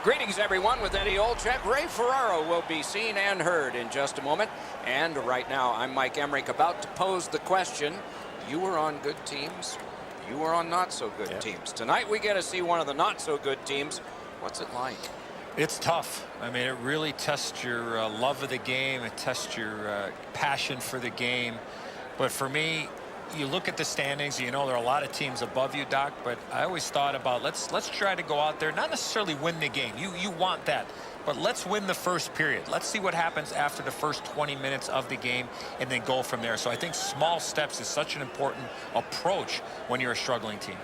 Greetings, everyone, with Eddie Olczyk. Ray Ferraro will be seen and heard in just a moment. And right now, I'm Mike Emmerich, about to pose the question. You were on good teams. You were on not-so-good teams. Tonight, we get to see one of the not-so-good teams. What's it like? It's tough. I mean, it really tests your love of the game. It tests your passion for the game. But for me, you look at the standings, you know there are a lot of teams above you, Doc, but I always thought about let's try to go out there, not necessarily win the game. You want that, but let's win the first period. Let's see what happens after the first 20 minutes of the game and then go from there. So I think small steps is such an important approach when you're a struggling team.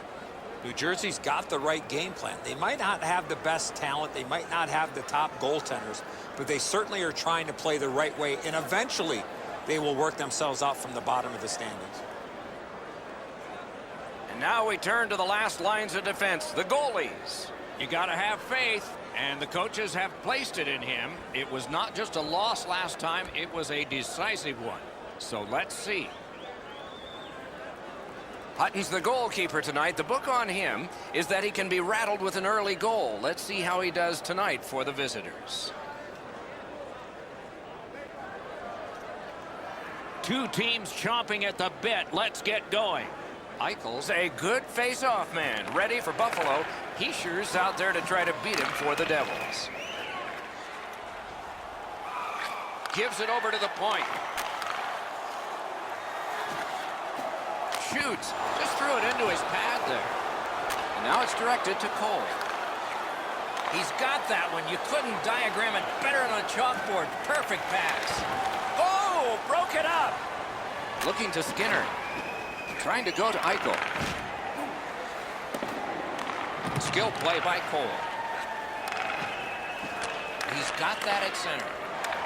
New Jersey's got the right game plan. They might not have the best talent. They might not have the top goaltenders, but they certainly are trying to play the right way, and eventually they will work themselves out from the bottom of the standings. And now we turn to the last lines of defense, the goalies. You got to have faith, and the coaches have placed it in him. It was not just a loss last time, it was a decisive one. So let's see. Hutton's the goalkeeper tonight. The book on him is that he can be rattled with an early goal. Let's see how he does tonight for the visitors. Two teams chomping at the bit. Let's get going. Eichel's a good face-off man, ready for Buffalo. He sure's out there to try to beat him for the Devils. Gives it over to the point. Shoots. Just threw it into his pad there. And now it's directed to Cole. He's got that one. You couldn't diagram it better on a chalkboard. Perfect pass. Oh, broke it up. Looking to Skinner. Trying to go to Eichel. Skill play by Cole. He's got that at center.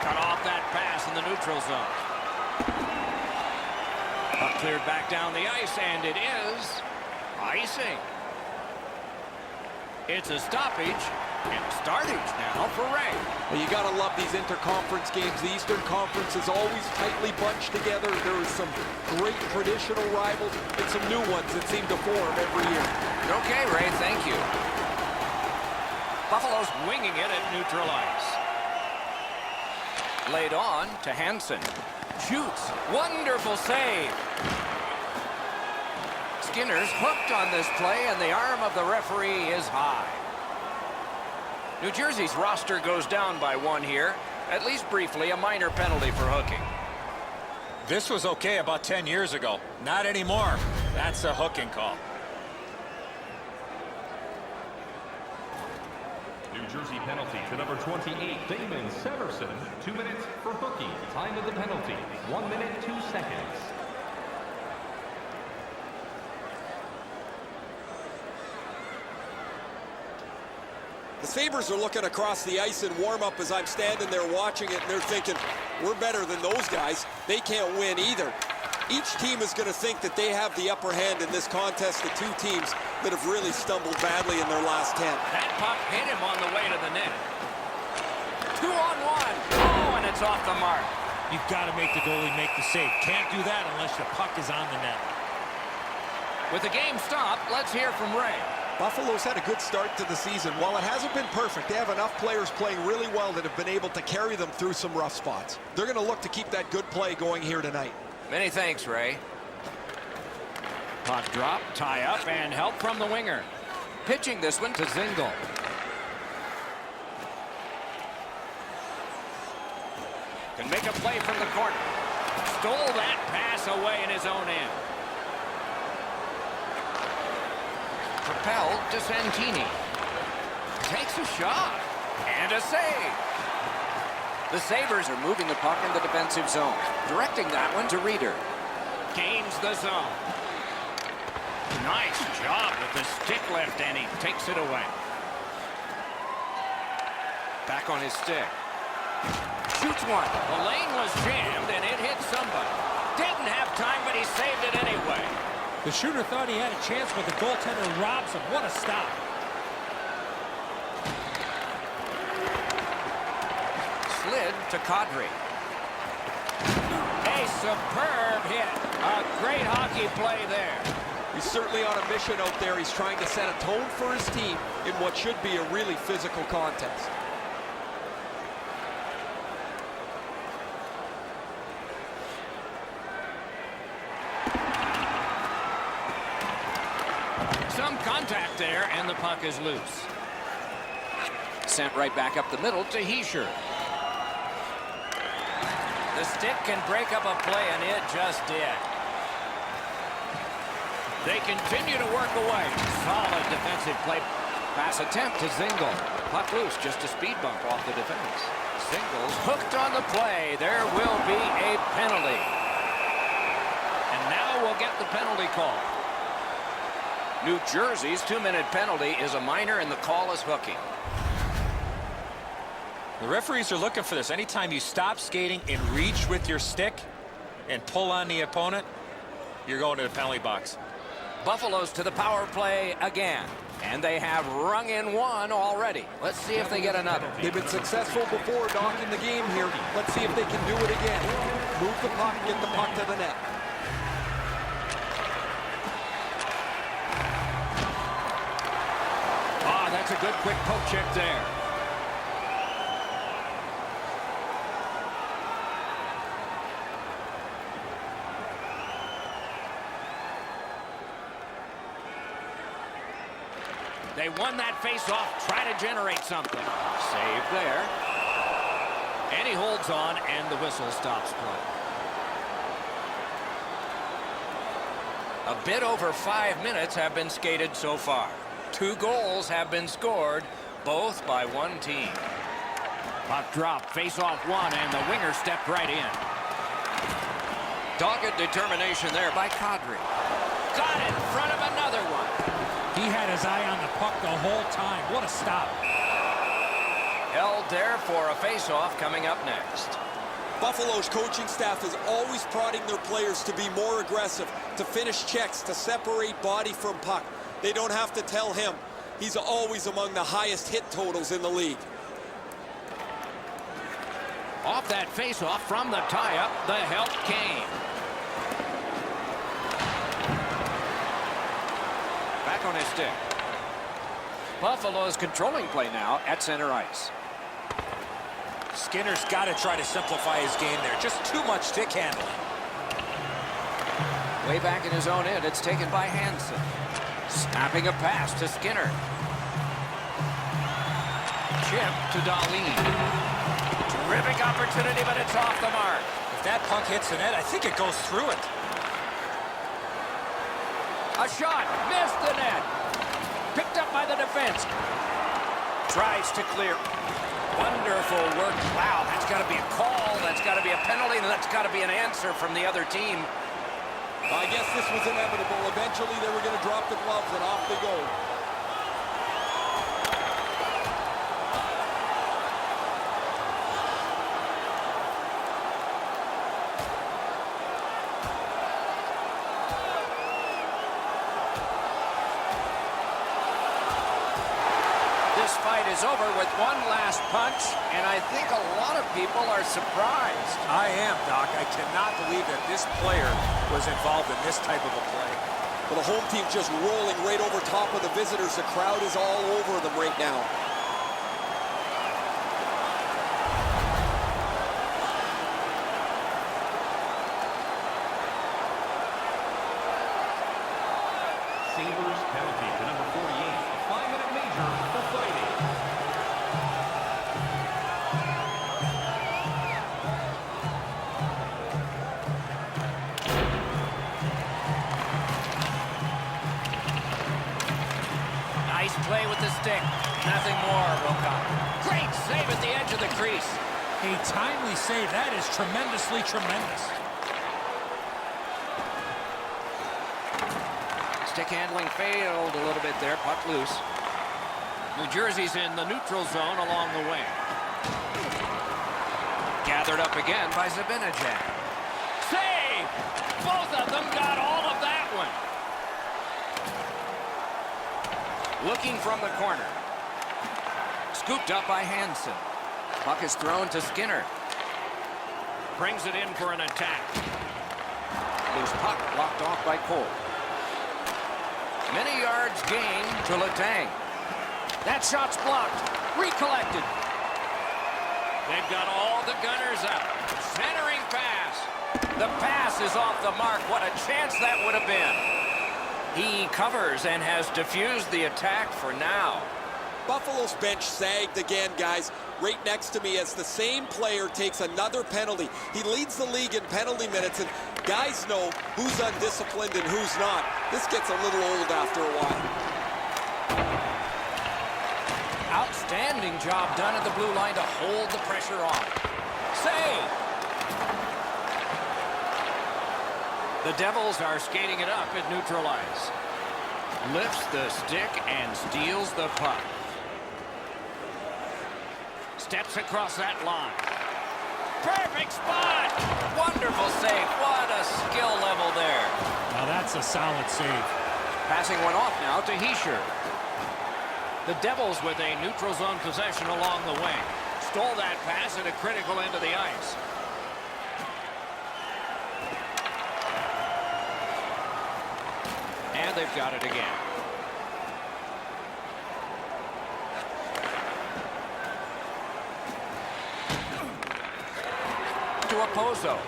Cut off that pass in the neutral zone. Puck cleared back down the ice, and it is icing. It's a stoppage and startage now for Ray. Well, you got to love these interconference games. The Eastern Conference is always tightly bunched together. There are some great traditional rivals and some new ones that seem to form every year. Okay, Ray, thank you. Buffalo's winging it at neutral ice. Laid on to Hansen. Shoots. Wonderful save. Skinner's hooked on this play, and the arm of the referee is high. New Jersey's roster goes down by one here. At least briefly, a minor penalty for hooking. This was okay about 10 years ago. Not anymore. That's a hooking call. New Jersey penalty to number 28, Damon Severson. 2 minutes for hooking. Time of the penalty, 1 minute, 2 seconds. The Sabres are looking across the ice in warm-up as I'm standing there watching it, and they're thinking, we're better than those guys. They can't win either. Each team is going to think that they have the upper hand in this contest, the two teams that have really stumbled badly in their last 10. That puck hit him on the way to the net. 2-on-1. Oh, and it's off the mark. You've got to make the goalie make the save. Can't do that unless the puck is on the net. With the game stopped, let's hear from Ray. Buffalo's had a good start to the season. While it hasn't been perfect, they have enough players playing really well that have been able to carry them through some rough spots. They're going to look to keep that good play going here tonight. Many thanks, Ray. Puck drop, tie up, and help from the winger. Pitching this one to Zingle. Can make a play from the corner. Stole that pass away in his own end. Propelled to Santini. Takes a shot. And a save. The Sabres are moving the puck in the defensive zone. Directing that one to Reeder. Gains the zone. Nice job with the stick lift, and he takes it away. Back on his stick. Shoots one. The lane was jammed, and it hit somebody. Didn't have time, but he saved it anyway. The shooter thought he had a chance, but the goaltender robs him. What a stop. Slid to Kadri. A superb hit. A great hockey play there. He's certainly on a mission out there. He's trying to set a tone for his team in what should be a really physical contest. Some contact there, and the puck is loose. Sent right back up the middle to Heischer. The stick can break up a play, and it just did. They continue to work away. Solid defensive play. Pass attempt to Zingle. Puck loose, just a speed bump off the defense. Zingle's hooked on the play. There will be a penalty. And now we'll get the penalty call. New Jersey's 2-minute penalty is a minor, and the call is hooking. The referees are looking for this. Anytime you stop skating and reach with your stick and pull on the opponent, you're going to the penalty box. Buffalo's to the power play again, and they have rung in one already. Let's see if they get another. They've been successful before knocking the game here. Let's see if they can do it again. Move the puck, get the puck to the net. Ah, that's a good quick poke check there. They won that face-off. Try to generate something. Save there. And he holds on, and the whistle stops play. A bit over 5 minutes have been skated so far. 2 goals have been scored, both by one team. Puck drop, face-off one, and the winger stepped right in. Dogged determination there by Kadri. Got in front of another one. He had his eye on the puck the whole time. What a stop. Held there for a face-off coming up next. Buffalo's coaching staff is always prodding their players to be more aggressive, to finish checks, to separate body from puck. They don't have to tell him. He's always among the highest hit totals in the league. Off that face-off from the tie-up, the help came. Back on his stick. Buffalo's controlling play now at center ice. Skinner's got to try to simplify his game there. Just too much stick handling. Way back in his own end, it's taken by Hansen. Snapping a pass to Skinner. Chip to Dahlin. Terrific opportunity, but it's off the mark. If that puck hits the net, I think it goes through it. A shot, missed the net. Picked up by the defense. Tries to clear. Wonderful work. Wow, that's got to be a call. That's got to be a penalty, and that's got to be an answer from the other team. I guess this was inevitable. Eventually, they were going to drop the gloves, and off they go. This fight is over with one last punch, and I think a lot of people are surprised. I am, Doc. I cannot believe that this player was involved in this type of a play. Well, the home team just rolling right over top of the visitors. The crowd is all over them right now. Sabres penalty to number 48. A 5-minute major for fighting. Nice play with the stick. Nothing more will come. Great save at the edge of the crease. A timely save. That is tremendously tremendous. Stick handling failed a little bit there. Puck loose. New Jersey's in the neutral zone along the wing. Gathered up again by Zibanejad. Save! Both of them got all of that one. Looking from the corner. Scooped up by Hansen. Puck is thrown to Skinner. Brings it in for an attack. Loose puck blocked off by Cole. Many yards gained to Letang. That shot's blocked. Recollected. They've got all the gunners out. Centering pass. The pass is off the mark. What a chance that would have been. He covers and has diffused the attack for now. Buffalo's bench sagged again, guys. Right next to me as the same player takes another penalty. He leads the league in penalty minutes, and guys know who's undisciplined and who's not. This gets a little old after a while. Outstanding job done at the blue line to hold the pressure on. Save! The Devils are skating it up at neutral ice. Lifts the stick and steals the puck. Steps across that line. Perfect spot! Wonderful save. What a skill level there. Now that's a solid save. Passing one off now to Hischier. The Devils with a neutral zone possession along the wing. Stole that pass at a critical end of the ice. And they've got it again. To Oposo.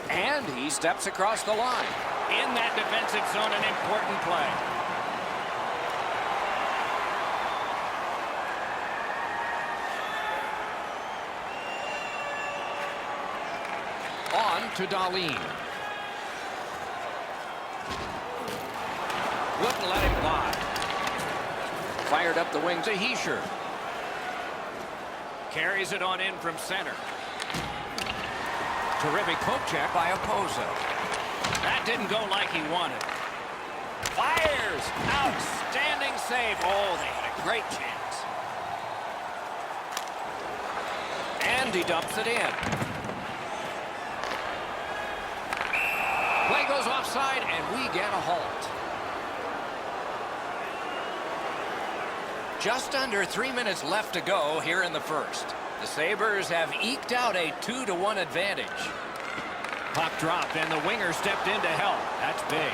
And he steps across the line. In that defensive zone, an important play. On to Dahlin. Wouldn't let him fly. Fired up the wing to Hischier. Carries it on in from center. Terrific poke check by Oposo. That didn't go like he wanted. Fires! Outstanding save. Oh, they had a great chance. And he dumps it in. Play goes offside, and we get a halt. Just under 3 minutes left to go here in the first. The Sabres have eked out a 2-1 advantage. Puck dropped, and the winger stepped in to help. That's big.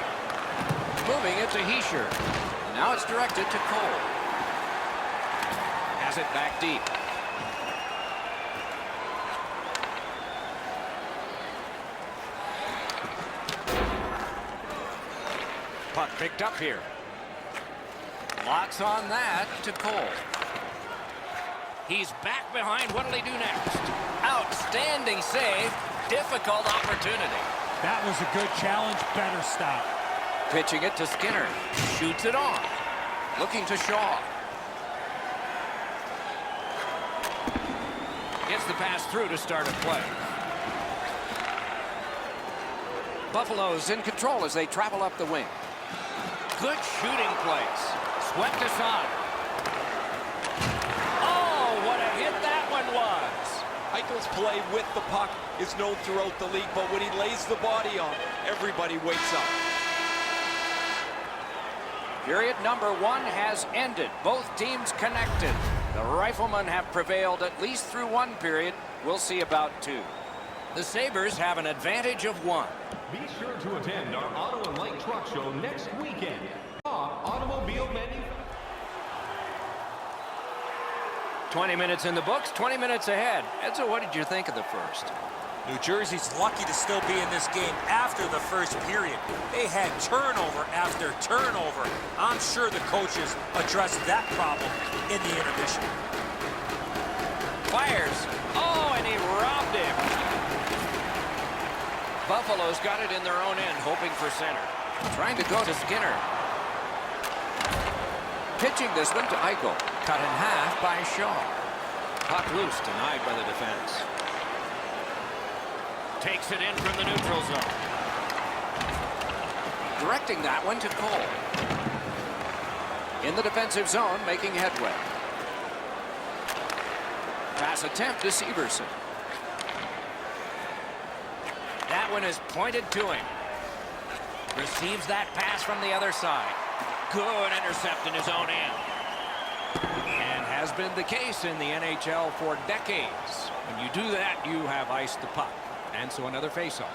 Moving it to Hischier. Now it's directed to Cole. Has it back deep. Puck picked up here. Lots on that to Cole. He's back behind. What'll he do next? Outstanding save. Difficult opportunity. That was a good challenge. Better stop. Pitching it to Skinner. Shoots it on. Looking to Shaw. Gets the pass through to start a play. Buffalo's in control as they travel up the wing. Good shooting place. Swept aside. Oh, what a hit that one was. Eichel's play with the puck is known throughout the league, but when he lays the body on, everybody wakes up. Period number 1 has ended. Both teams connected. The Riflemen have prevailed at least through one period. We'll see about 2. The Sabres have an advantage of 1. Be sure to attend our Auto and Light Truck Show next weekend. Automobile manufacturer. 20 minutes in the books, 20 minutes ahead. Edzo, what did you think of the first? New Jersey's lucky to still be in this game after the first period. They had turnover after turnover. I'm sure the coaches addressed that problem in the intermission. Fires. Oh, and he robbed him. Buffalo's got it in their own end, hoping for center. Trying to go to Skinner. Pitching this one to Eichel. Cut in half by Shaw. Puck loose, denied by the defense. Takes it in from the neutral zone. Directing that one to Cole. In the defensive zone, making headway. Pass attempt to Severson. That one is pointed to him. Receives that pass from the other side. Good intercept in his own end. And has been the case in the NHL for decades. When you do that, you have iced the puck. And so another faceoff.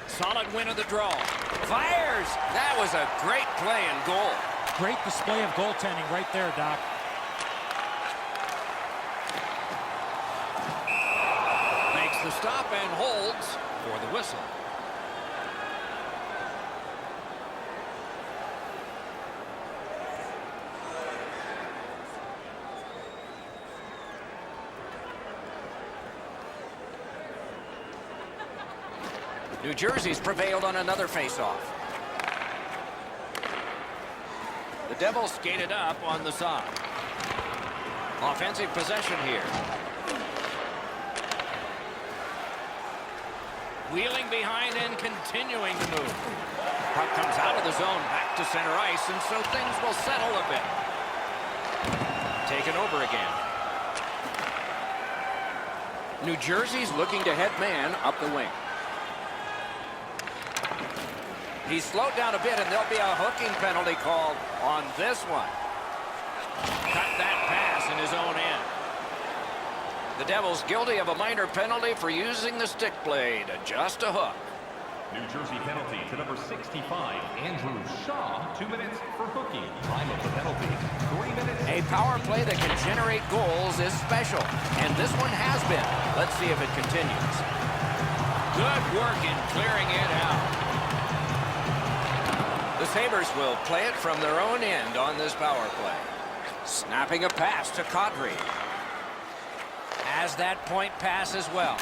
Solid win of the draw. Fires! That was a great play and goal. Great display of goaltending right there, Doc. Makes the stop and holds for the whistle. New Jersey's prevailed on another faceoff. The Devils skated up on the side. Offensive possession here. Wheeling behind and continuing to move. Puck comes out of the zone back to center ice, and so things will settle a bit. Taken over again. New Jersey's looking to head man up the wing. He's slowed down a bit, and there'll be a hooking penalty called on this one. Cut that pass in his own end. The Devils guilty of a minor penalty for using the stick blade. Just a hook. New Jersey penalty to number 65, Andrew Shaw. 2 minutes for hooking. Time of the penalty, 3 minutes. A power play that can generate goals is special, and this one has been. Let's see if it continues. Good work in clearing it out. The Sabres will play it from their own end on this power play. Snapping a pass to Kadri. Has that point pass as well.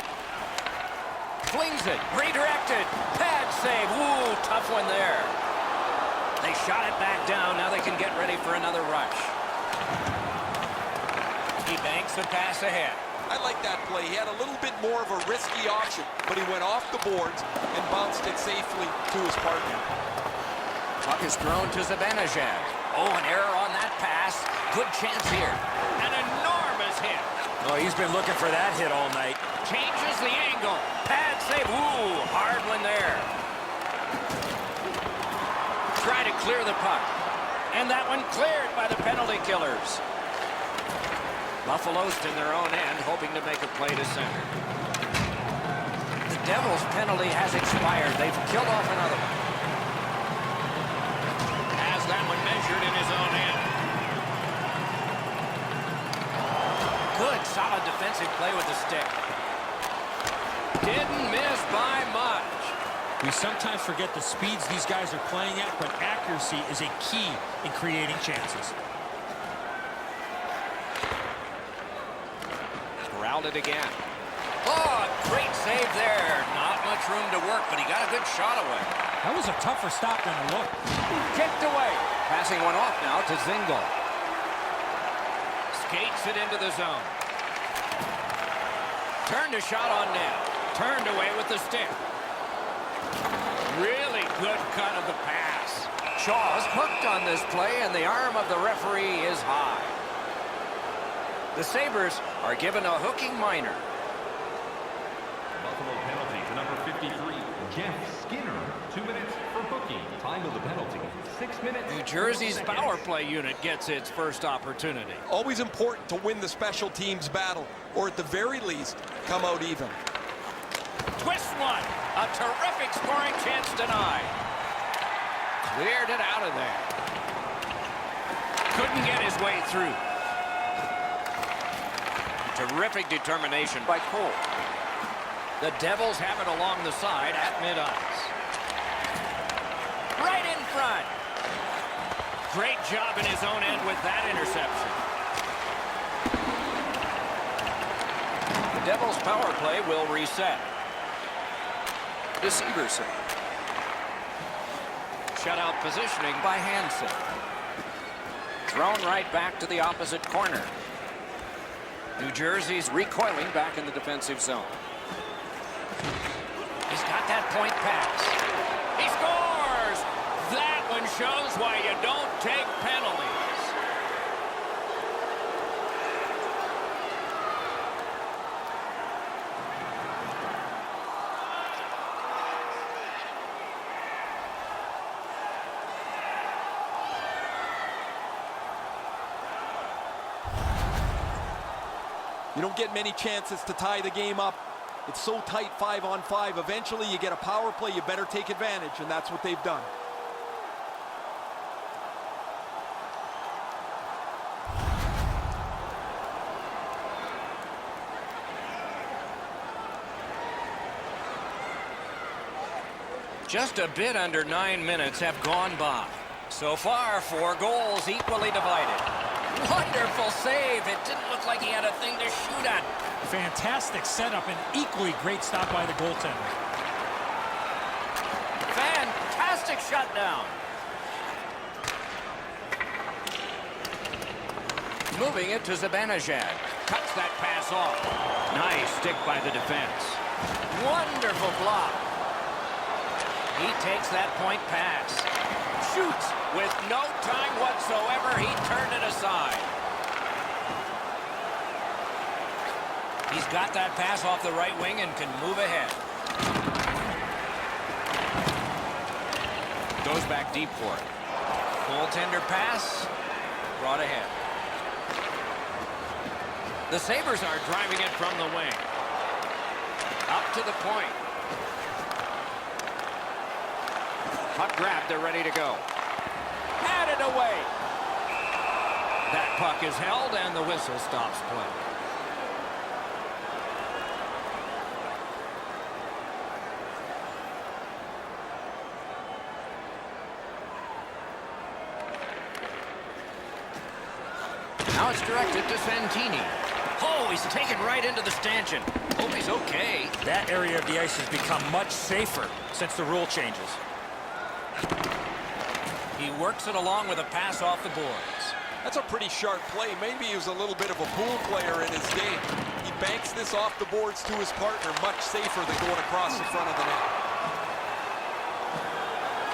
Flings it. Redirected. Pad save. Ooh, tough one there. They shot it back down. Now they can get ready for another rush. He banks a pass ahead. I like that play. He had a little bit more of a risky option, but he went off the boards and bounced it safely to his partner. Puck is thrown to Zibanejad. Oh, an error on that pass. Good chance here. An enormous hit. Oh, he's been looking for that hit all night. Changes the angle. Pad save. Ooh, hard one there. Try to clear the puck. And that one cleared by the penalty killers. Buffalo's in their own end, hoping to make a play to center. The Devils' penalty has expired. They've killed off another one. That one measured in his own end. Good, solid defensive play with the stick. Didn't miss by much. We sometimes forget the speeds these guys are playing at, but accuracy is a key in creating chances. Corralled it again. Oh, great save there. Not much room to work, but he got a good shot away. That was a tougher stop than it looked. Kicked away. Passing one off now to Zingle. Skates it into the zone. Turned a shot on net. Turned away with the stick. Really good cut of the pass. Shaw's hooked on this play, and the arm of the referee is high. The Sabres are given a hooking minor. Buffalo penalty to number 53, Jeff Skinner. 2 minutes for hooking. Time of the penalty, 6 minutes. New Jersey's power play unit gets its first opportunity. Always important to win the special teams battle, or at the very least, come out even. Twist one. A terrific scoring chance denied. Cleared it out of there. Couldn't get his way through. Terrific determination by Cole. The Devils have it along the side at mid-ice. Right in front. Great job in his own end with that interception. The Devils' power play will reset. To Severson. Shutout positioning by Hansen. Thrown right back to the opposite corner. New Jersey's recoiling back in the defensive zone. He's got that point pass. He scores! That one shows why you don't take penalties. You don't get many chances to tie the game up It's so tight 5-on-5. Eventually, you get a power play, you better take advantage, and that's what they've done. Just a bit under 9 minutes have gone by. So far, 4 goals equally divided. Wonderful save. It didn't look like he had a thing to shoot at. Fantastic setup and equally great stop by the goaltender. Fantastic shutdown. Moving it to Zibanejad. Cuts that pass off. Nice stick by the defense. Wonderful block. He takes that point pass. Shoots with no time whatsoever. He turned it aside. He's got that pass off the right wing and can move ahead. Goes back deep for it. Goaltender pass. Brought ahead. The Sabres are driving it from the wing. Up to the point. Puck grabbed, they're ready to go. Had it away. That puck is held and the whistle stops play. Now it's directed to Santini. Oh, he's taken right into the stanchion. Hope he's okay. That area of the ice has become much safer since the rule changes. He works it along with a pass off the boards. That's a pretty sharp play. Maybe he was a little bit of a pool player in his game. He banks this off the boards to his partner, much safer than going across the front of the net.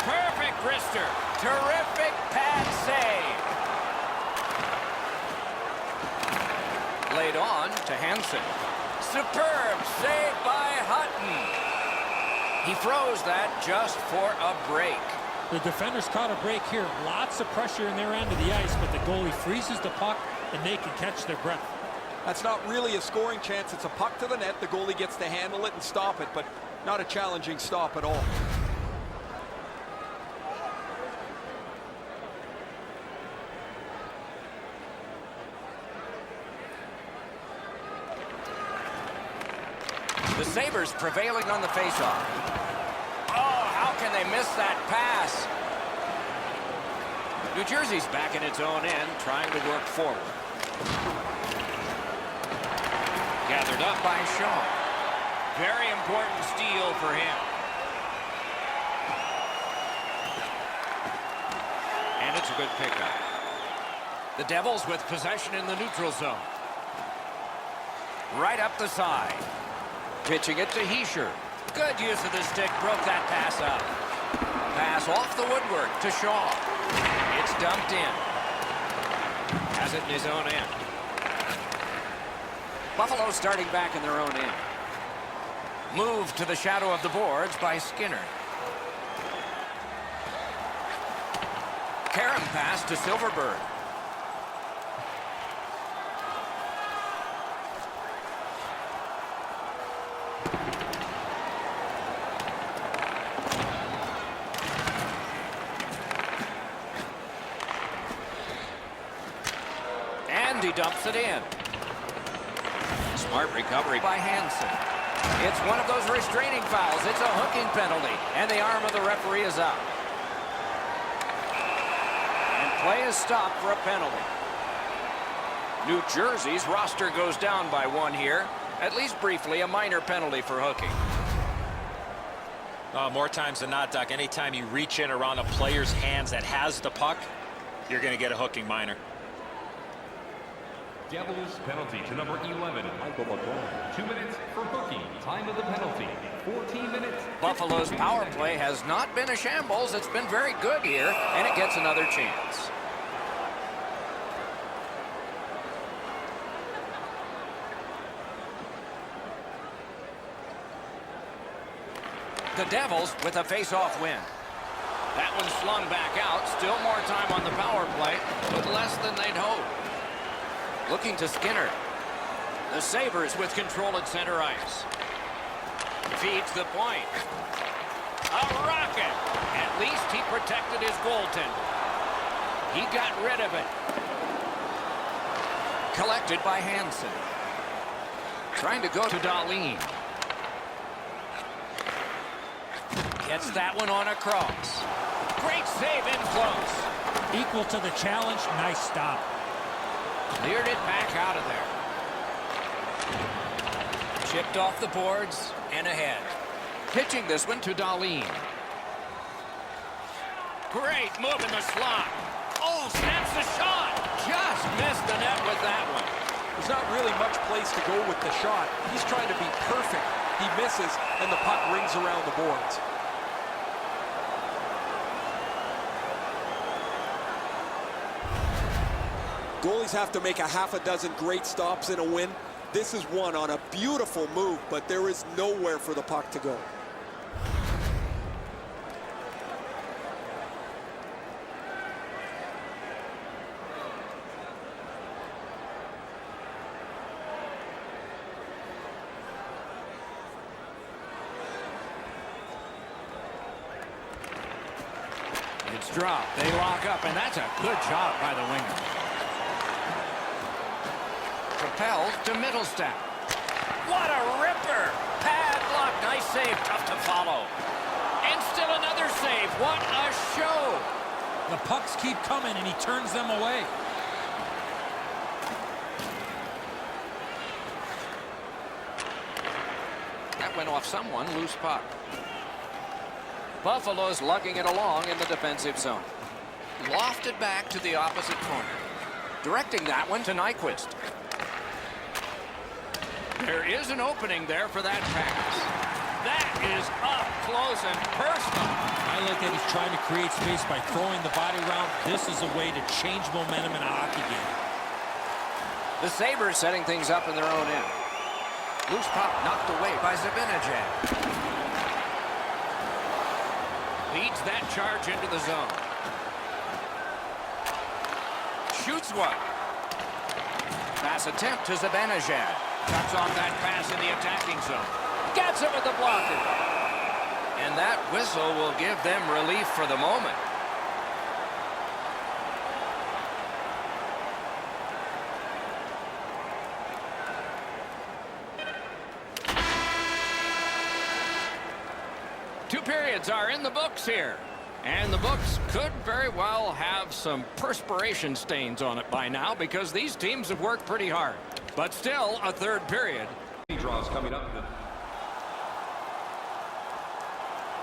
Perfect wrister. Terrific pad save. Laid on to Hansen. Superb save by Hutton. He froze that just for a break. The defenders caught a break here. Lots of pressure in their end of the ice, but the goalie freezes the puck and they can catch their breath. That's not really a scoring chance. It's a puck to the net. The goalie gets to handle it and stop it, but not a challenging stop at all. The Sabres prevailing on the faceoff. Oh, how can they miss that pass? New Jersey's back in its own end, trying to work forward. Gathered up by Shaw. Very important steal for him. And it's a good pickup. The Devils with possession in the neutral zone. Right up the side. Pitching it to Hischier. Good use of the stick, broke that pass up. Pass off the woodwork to Shaw. It's dumped in. Has it in his own end. Buffalo starting back in their own end. Moved to the shadow of the boards by Skinner. Karen pass to Silverberg. He dumps it in. Smart recovery by Hansen. It's one of those restraining fouls. It's a hooking penalty, and the arm of the referee is up. And play is stopped for a penalty. New Jersey's roster goes down by 1 here. At least briefly, a minor penalty for hooking. More times than not, Doc, anytime you reach in around a player's hands that has the puck, you're going to get a hooking minor. Devils penalty to number 11, Michael McCoy. 2 minutes for hooking. Time of the penalty, 14 minutes. Buffalo's power play has not been a shambles. It's been very good here, and it gets another chance. The Devils with a face-off win. That one slung back out. Still more time on the power play, but less than they'd hoped. Looking to Skinner. The Sabres with control at center ice. Feeds the point. A rocket. At least he protected his goaltender. He got rid of it. Collected by Hansen. Trying to go to Dahlin. Gets that one on a cross. Great save in close. Equal to the challenge. Nice stop. Cleared it back out of there. Chipped off the boards and ahead. Pitching this one to Dahlin. Great move in the slot. Oh, snaps the shot. Just missed the net with that one. There's not really much place to go with the shot. He's trying to be perfect. He misses, and the puck rings around the boards. Goalies have to make a half a dozen great stops in a win. This is one on a beautiful move, but there is nowhere for the puck to go. It's dropped. They lock up, and that's a good job by the winger. Propelled to Middlestat. What a ripper! Padlock, nice save, tough to follow. And still another save. What a show! The pucks keep coming, and he turns them away. That went off someone, loose puck. Buffalo's lugging it along in the defensive zone. Lofted back to the opposite corner. Directing that one to Nyquist. There is an opening there for that pass. That is up close and personal. I like that he's trying to create space by throwing the body around. This is a way to change momentum in a hockey game. The Sabres setting things up in their own end. Loose puck knocked away by Zibanejad. Leads that charge into the zone. Shoots one. Pass attempt to Zibanejad. Cuts off that pass in the attacking zone. Gets it with the blocker. And that whistle will give them relief for the moment. Two periods are in the books here. And the books could very well have some perspiration stains on it by now because these teams have worked pretty hard. But still, a third period. Draws coming up.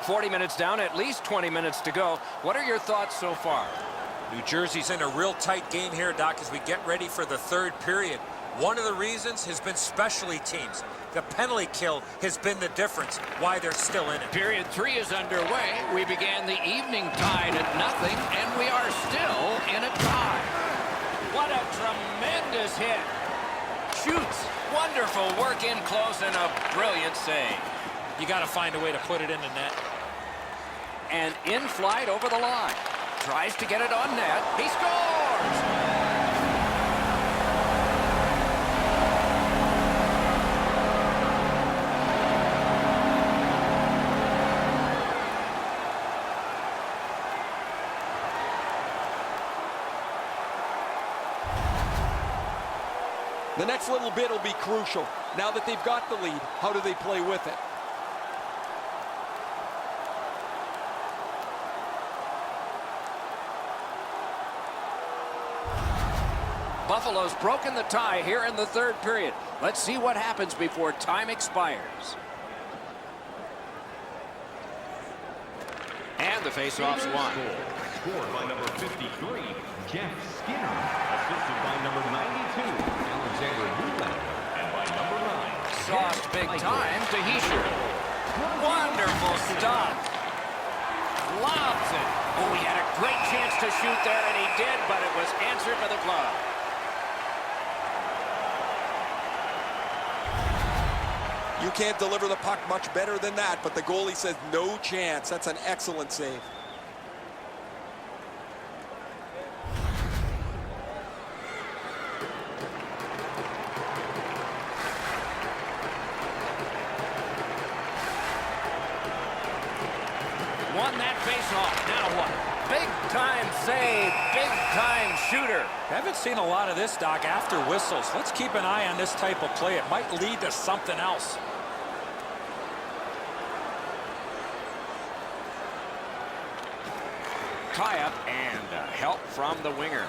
40 minutes down, at least 20 minutes to go. What are your thoughts so far? New Jersey's in a real tight game here, Doc, as we get ready for the third period. One of the reasons has been specialty teams. The penalty kill has been the difference, why they're still in it. Period 3 is underway. We began the evening tied at 0, and we are still in a tie. What a tremendous hit. Shoots. Wonderful work in close and a brilliant save. You got to find a way to put it in the net. And in flight over the line. Tries to get it on net. He scores! The next little bit will be crucial. Now that they've got the lead, how do they play with it? Buffalo's broken the tie here in the third period. Let's see what happens before time expires. And the faceoff's won. Scored by number 53, Jeff Skinner. Assisted by number 92, Alexander Newland. And by number 9, Sauced big time to Heischer. Wonderful stop. Lobs it. Oh, he had a great chance to shoot there, and he did, but it was answered by the glove. You can't deliver the puck much better than that, but the goalie says no chance. That's an excellent save. won that face-off. Now what? Big-time save, big-time shooter. Haven't seen a lot of this, Doc, after whistles. Let's keep an eye on this type of play. It might lead to something else. Tie-up and help from the winger.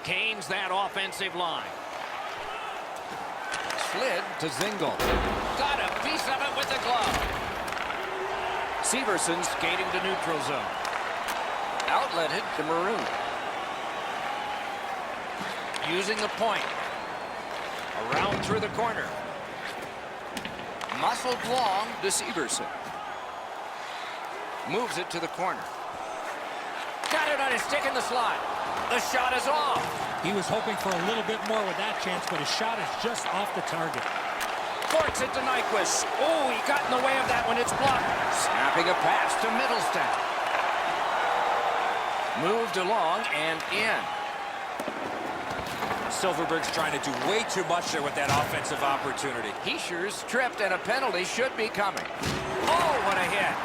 Gains that offensive line. Slid to Zingle. Got a piece of it with the glove. Severson skating to neutral zone. Outletted to Maroon. Using the point. Around through the corner. Muscled long to Severson. Moves it to the corner. Got it on his stick in the slot. The shot is off. He was hoping for a little bit more with that chance, but his shot is just off the target. Forks it to Nyquist. Oh, he got in the way of that one. It's blocked. Snapping a pass to Middlestat. Moved along and in. Silverberg's trying to do way too much there with that offensive opportunity. Heischer's tripped and a penalty should be coming. Oh, what a hit.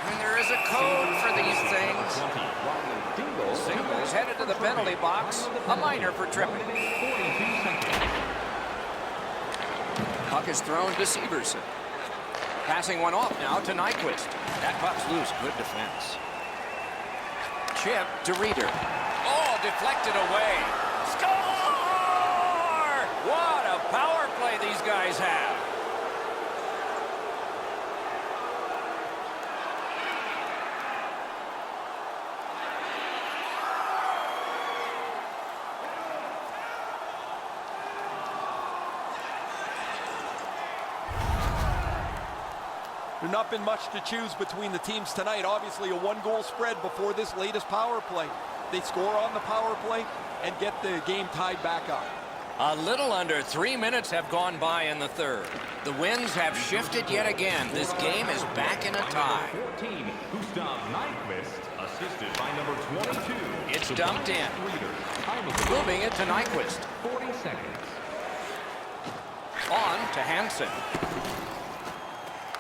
And there is a code for these things. Singles headed to the penalty box. A minor for tripping. Puck is thrown to Severson. Passing one off now to Nyquist. That puck's loose. Good defense. Chip to Reeder. Oh, deflected away. Score! What a power play these guys have. There's not been much to choose between the teams tonight. Obviously, a one-goal spread before this latest power play. They score on the power play and get the game tied back up. A little under 3 minutes have gone by in the third. The winds have shifted yet again. This game is back in a tie. 14, Gustav Nyquist, assisted by number 22. It's dumped in. Moving it to Nyquist. 40 seconds. On to Hansen.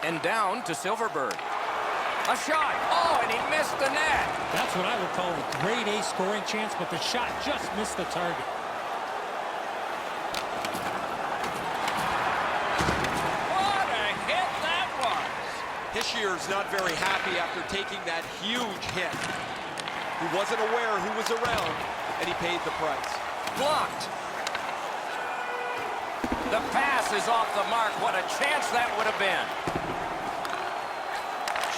And down to Silverberg. A shot. Oh, and he missed the net. That's what I would call a grade A scoring chance, but the shot just missed the target. What a hit that was. Hischier's not very happy after taking that huge hit. He wasn't aware who was around, and he paid the price. Blocked. The pass is off the mark. What a chance that would have been.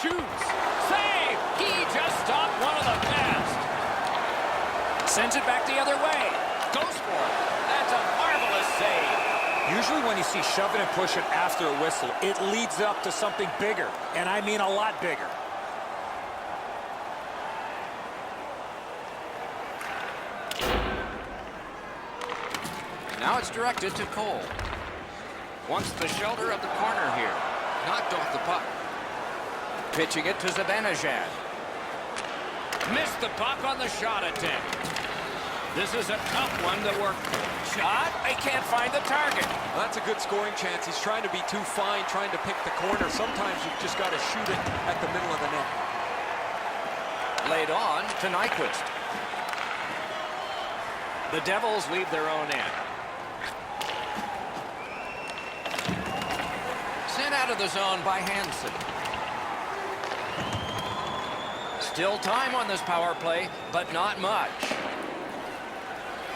Shoots. Save. He just stopped one of the best. Sends it back the other way. Goes for it. That's a marvelous save. Usually when you see shoving and pushing after a whistle, it leads up to something bigger, and I mean a lot bigger. Now it's directed to Cole. Wants the shelter of the corner here. Knocked off the puck. Pitching it to Zibanejad. Missed the puck on the shot attempt. This is a tough one to work for. Shot. They can't find the target. Well, that's a good scoring chance. He's trying to be too fine, trying to pick the corner. Sometimes you've just got to shoot it at the middle of the net. Laid on to Nyquist. The Devils leave their own end. Sent out of the zone by Hansen. Still time on this power play, but not much.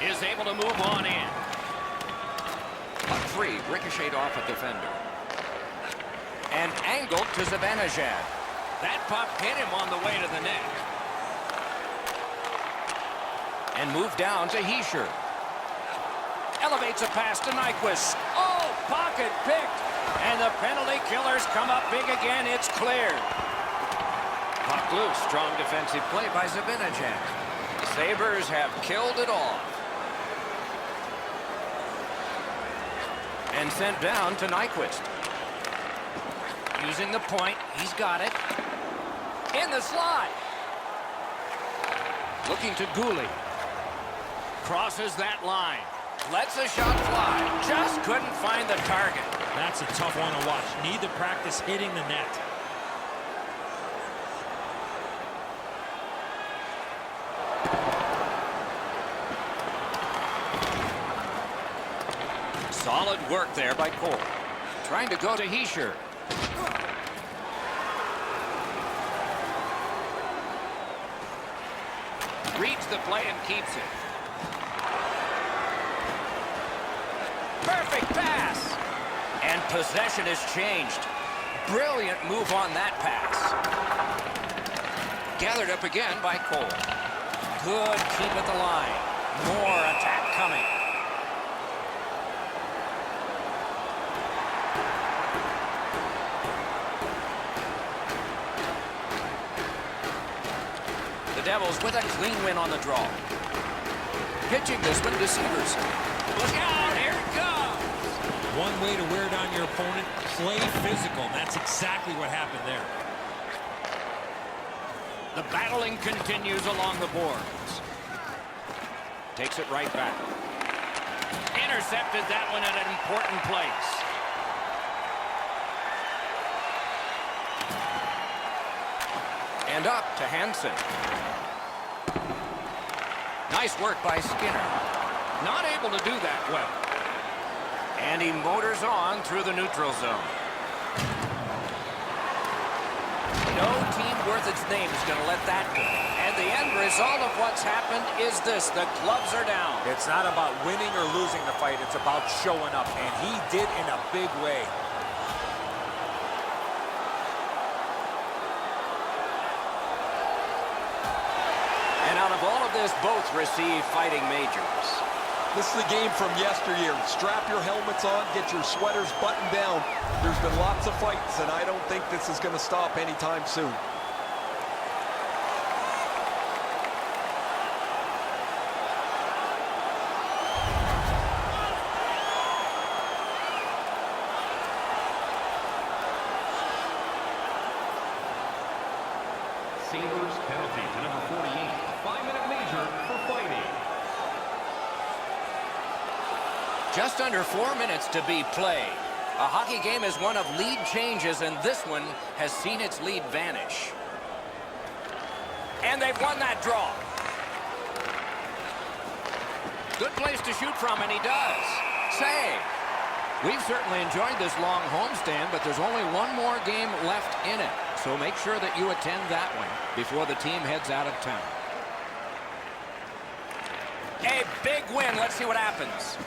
Is able to move on in. A free ricocheted off a defender. And angled to Zibanejad. That puck hit him on the way to the net. And moved down to Hischier. Elevates a pass to Nyquist. Oh, pocket picked. And the penalty killers come up big again. It's cleared. Puck loose. Strong defensive play by Zibanejad. The Sabres have killed it all. And sent down to Nyquist. Using the point. He's got it. In the slot. Looking to Gooley. Crosses that line. Lets a shot fly. Just couldn't find the target. That's a tough one to watch. Need to practice hitting the net. Solid work there by Cole. Trying to go to Heischer. Reads the play and keeps it. Perfect pass. And possession has changed. Brilliant move on that pass. Gathered up again by Cole. Good keep at the line. More attack coming. The Devils with a clean win on the draw. Pitching this one to Sabres. Look out, here it comes. One way to wear down your opponent, play physical. And that's exactly what happened there. The battling continues along the boards. Takes it right back. Intercepted that one at an important place. And up to Hansen. Nice work by Skinner. Not able to do that well. And he motors on through the neutral zone. No team worth its name is going to let that go. And the end result of what's happened is this. The gloves are down. It's not about winning or losing the fight. It's about showing up. And he did in a big way. And out of all of this, both receive fighting majors. This is the game from yesteryear. Strap your helmets on, get your sweaters buttoned down. There's been lots of fights, and I don't think this is going to stop anytime soon. Sabres penalty to number 48. 5-minute major for fighting. Just under 4 minutes to be played. A hockey game is one of lead changes, and this one has seen its lead vanish. And they've won that draw. Good place to shoot from, and he does. Save. We've certainly enjoyed this long homestand, but there's only one more game left in it. So make sure that you attend that one before the team heads out of town. A big win. Let's see what happens.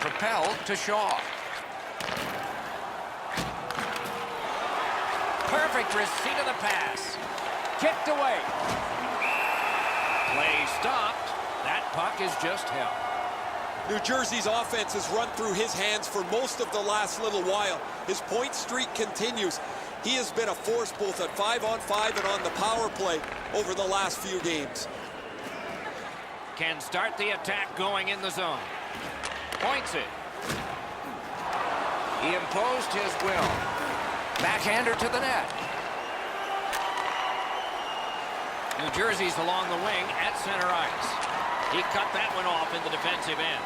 Propelled to Shaw. Perfect receipt of the pass. Kicked away. Play stopped. That puck is just held. New Jersey's offense has run through his hands for most of the last little while. His point streak continues. He has been a force both at 5-on-5 and on the power play over the last few games. Can start the attack going in the zone. Points it. He imposed his will. Backhander to the net. New Jersey's along the wing at center ice. He cut that one off in the defensive end.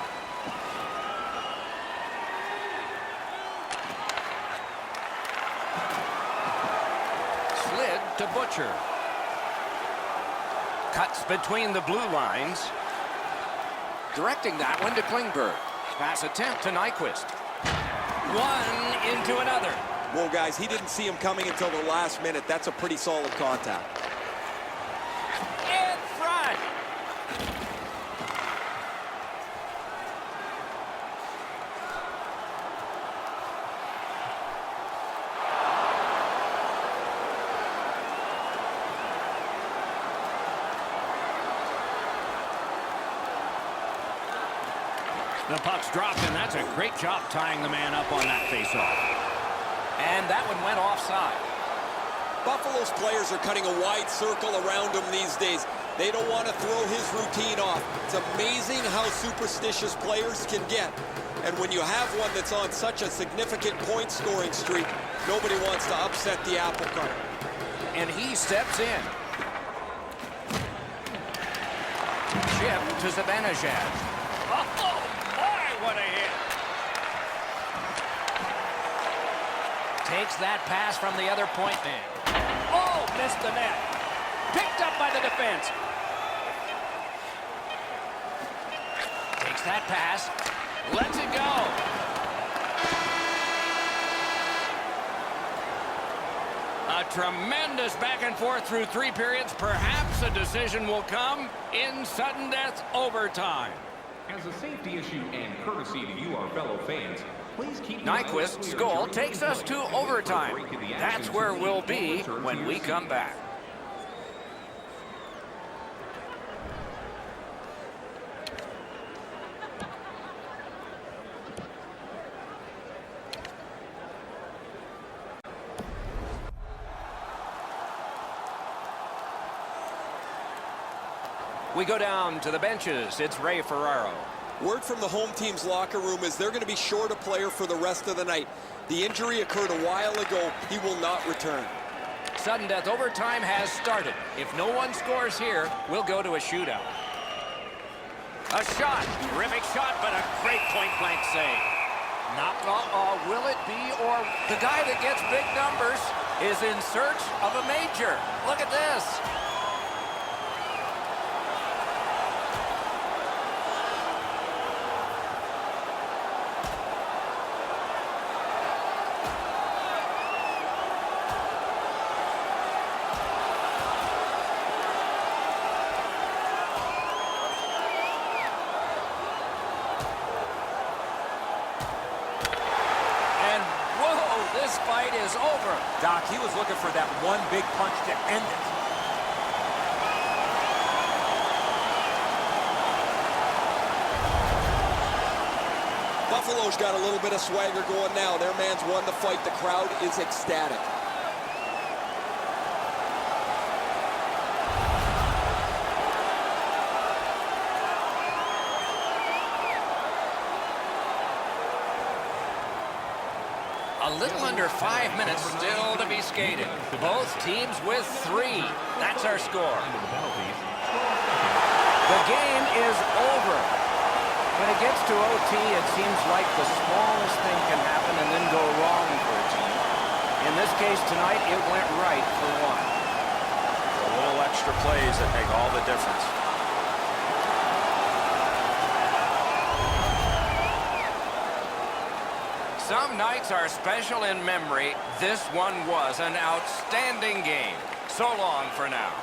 Slid to Butcher. Cuts between the blue lines. Directing that one to Klingberg. Pass attempt to Nyquist. One into another. Whoa, guys, he didn't see him coming until the last minute. That's a pretty solid contact. In front. The puck's dropped, and that's a great job tying the man up on that faceoff. And that one went offside. Buffalo's players are cutting a wide circle around him these days. They don't want to throw his routine off. It's amazing how superstitious players can get. And when you have one that's on such a significant point-scoring streak, nobody wants to upset the apple cart. And he steps in. Chip to Zibanejad. Oh, boy, what a hit. Takes that pass from the other point man. Oh, missed the net. Picked up by the defense. Takes takes that pass, lets it go. A tremendous back and forth through 3 periods. Perhaps a decision will come in sudden death overtime. As a safety issue and courtesy to you, our fellow fans, please keep Nyquist's goal takes us to overtime. That's where we'll be when we come back. We go down to the benches. It's Ray Ferraro. Word from the home team's locker room is they're going to be short a player for the rest of the night. The injury occurred a while ago. He will not return. Sudden death overtime has started. If no one scores here, we'll go to a shootout. A shot. Terrific shot, but a great point-blank save. Not will it be, or the guy that gets big numbers is in search of a major. Look at this. This fight is over. Doc, he was looking for that one big punch to end it. Buffalo's got a little bit of swagger going now. Their man's won the fight. The crowd is ecstatic. A little under 5 minutes still to be skated. Both teams with 3. That's our score. The game is over. When it gets to OT, it seems like the smallest thing can happen and then go wrong for a team. In this case tonight, it went right for one. A little extra plays that make all the difference. Some nights are special in memory. This one was an outstanding game. So long for now.